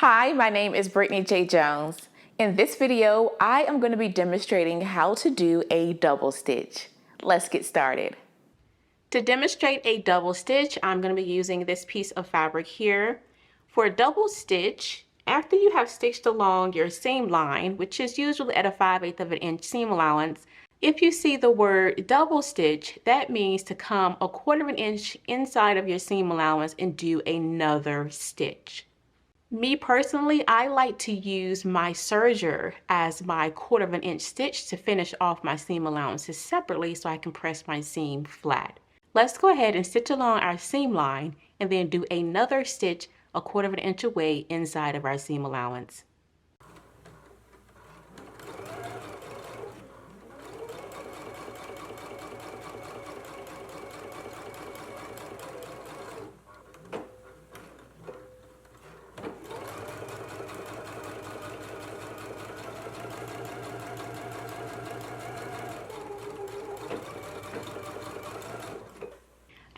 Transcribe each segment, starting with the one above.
Hi, my name is Brittany J. Jones. In this video, I am going to be demonstrating how to do a double stitch. Let's get started. To demonstrate a double stitch, I'm going to be using this piece of fabric here. For a double stitch, after you have stitched along your seam line, which is usually at a 5/8 of an inch seam allowance, if you see the word double stitch, that means to come 1/4 of an inch inside of your seam allowance and do another stitch. Me personally, I like to use my serger as my 1/4 of an inch stitch to finish off my seam allowances separately so I can press my seam flat. Let's go ahead and stitch along our seam line and then do another stitch 1/4 of an inch away inside of our seam allowance.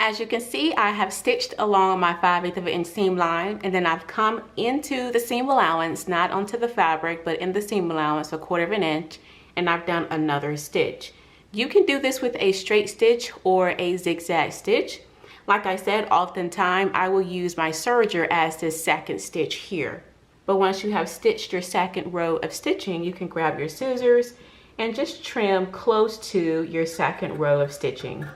As you can see, I have stitched along my 5/8 of an inch seam line, and then I've come into the seam allowance, not onto the fabric, but in the seam allowance 1/4 of an inch, and I've done another stitch. You can do this with a straight stitch or a zigzag stitch. Like I said, oftentimes I will use my serger as this second stitch here. But once you have stitched your second row of stitching, you can grab your scissors and just trim close to your second row of stitching.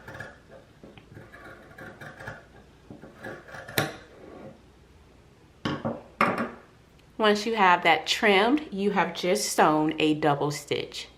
Once you have that trimmed, you have just sewn a double stitch.